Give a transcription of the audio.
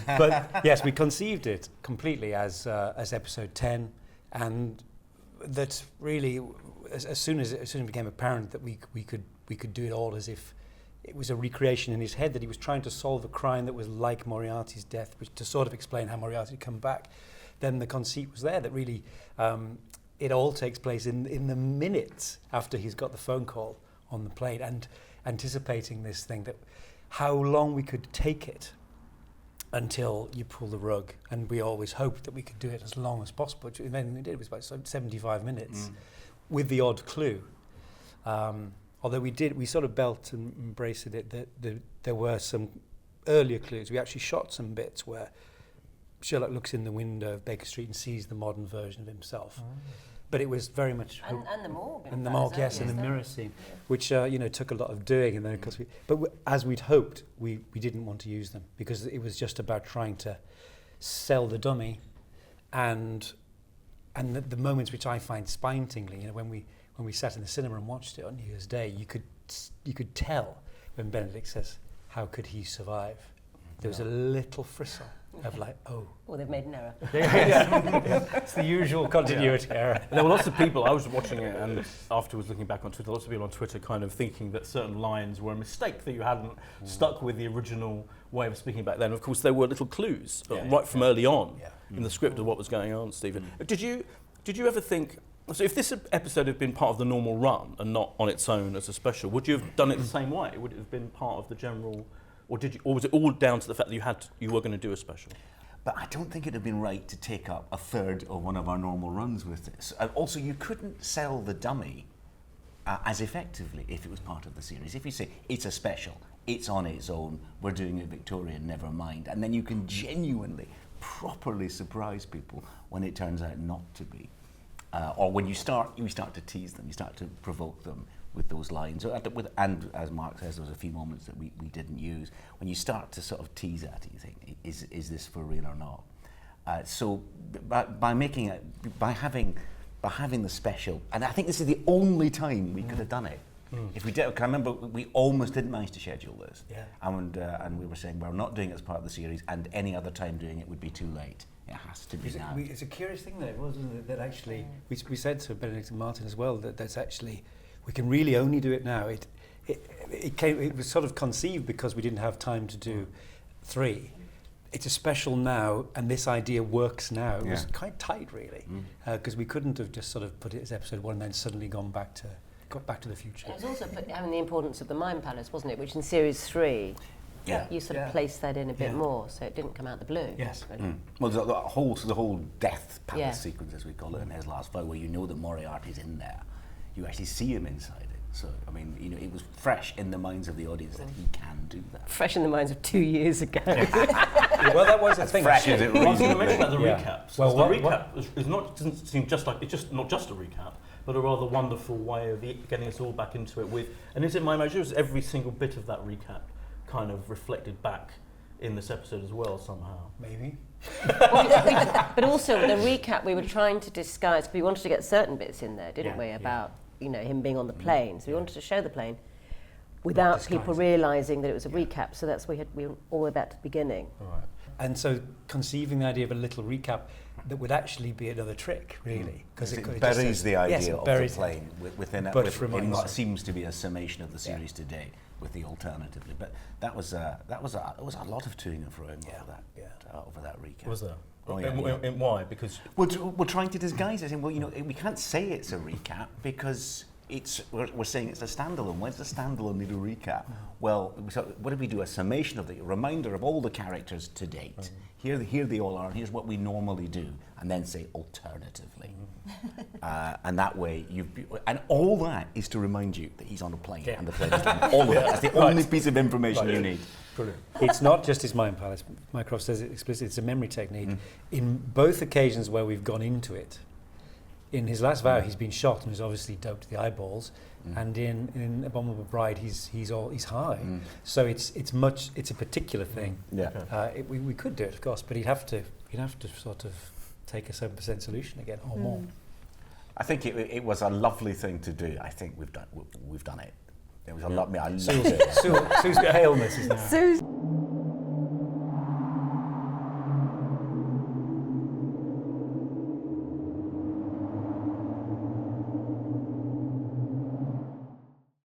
But yes, we conceived it completely as episode 10, and that really, as soon as it became apparent that we could do it all as if it was a recreation in his head, that he was trying to solve a crime that was like Moriarty's death, which to sort of explain how Moriarty had come back, then the conceit was there that really it all takes place in the minutes after he's got the phone call on the plane, and anticipating this thing, that how long we could take it until you pull the rug. And we always hoped that we could do it as long as possible, which then we did. It was about 75 minutes with the odd clue. Although we sort of belt and braced it that there were some earlier clues. We actually shot some bits where Sherlock looks in the window of Baker Street and sees the modern version of himself. But it was very much... And the morgue. And the morgue, yes, and the mirror scene, which took a lot of doing. And then, of course, as we'd hoped, we didn't want to use them, because it was just about trying to sell the dummy, and the moments which I find spine-tingling, when we sat in the cinema and watched it on New Year's Day, you could tell when Benedict says, "How could he survive?" There was a little frisson of like, oh. Well, they've made an error. It's the usual continuity error. There were lots of people, I was watching it and afterwards looking back on Twitter, lots of people on Twitter kind of thinking that certain lines were a mistake, that you hadn't stuck with the original way of speaking back then. Of course, there were little clues right from early on in the script of what was going on, Stephen. Did you ever think, so if this episode had been part of the normal run and not on its own as a special, would you have done it the same way? Would it have been part of the general... Or was it all down to the fact that you were going to do a special? But I don't think it would have been right to take up a third of one of our normal runs with this. Also, you couldn't sell the dummy as effectively if it was part of the series. If you say, it's a special, it's on its own, we're doing it Victorian, never mind, and then you can genuinely, properly surprise people when it turns out not to be. Or when you start to tease them, you start to provoke them with those lines. And as Mark says, there was a few moments that we didn't use. When you start to sort of tease at it, you think, is this for real or not? So by having the special, and I think this is the only time we could have done it. If we did, I remember we almost didn't manage to schedule this. And we were saying we're not doing it as part of the series, and any other time doing it would be too late. It has to be now. It's a curious thing, though, wasn't it? That actually, we said to Benedict and Martin as well, that's actually, we can really only do it now. It was sort of conceived because we didn't have time to do 3. It's a special now, and this idea works now. It was quite tight, really, because we couldn't have just sort of put it as episode 1 and then suddenly got back to the future. It was also having the importance of the Mind Palace, wasn't it? Which in series 3, you sort of placed that in a bit more, so it didn't come out the blue. Yes. Well, the whole death palace sequence, as we call it, in his last fight, where you know that Moriarty's in there, you actually see him inside it. So, I mean, it was fresh in the minds of the audience that he can do that. Fresh in the minds of 2 years ago. Well, that was a thing. Fresh as it really I was going to mention about the recaps. Well, the recap doesn't seem just like, it's just not just a recap, but a rather wonderful way of getting us all back into it with. And is it my imagination? Was every single bit of that recap kind of reflected back in this episode as well somehow? Maybe. But also the recap we were trying to disguise, we wanted to get certain bits in there, didn't we, about him being on the plane. So we wanted to show the plane without people realising that it was a recap. So that's we were all the way back to the beginning. Right. And so conceiving the idea of a little recap that would actually be another trick, really, because it buries the idea of the plane within what seems to be a summation of the series today, with the alternatively. But that was a lot of toing and froing over that recap. Was there? Oh, and why? Because we're trying to disguise it. Well, we can't say it's a recap because we're saying it's a standalone. Why does a standalone need a recap? Well, what if we do a summation of a reminder of all the characters to date? Here they all are. Here's what we normally do, and then say alternatively. And that way, and all that is to remind you that he's on a plane and the plane is down. All of that. That's the only piece of information you need. Brilliant. It's not just his mind palace. Mycroft says it explicitly. It's a memory technique. In both occasions where we've gone into it, in his last vow, he's been shot and is obviously doped to the eyeballs, and in Abominable Bride, he's high. So it's a particular thing. We could do it, of course, but he'd have to sort of take a 7% solution again or more. I think it was a lovely thing to do. I think we've done it. It was a lot. I loved it. Sue's got illnesses now.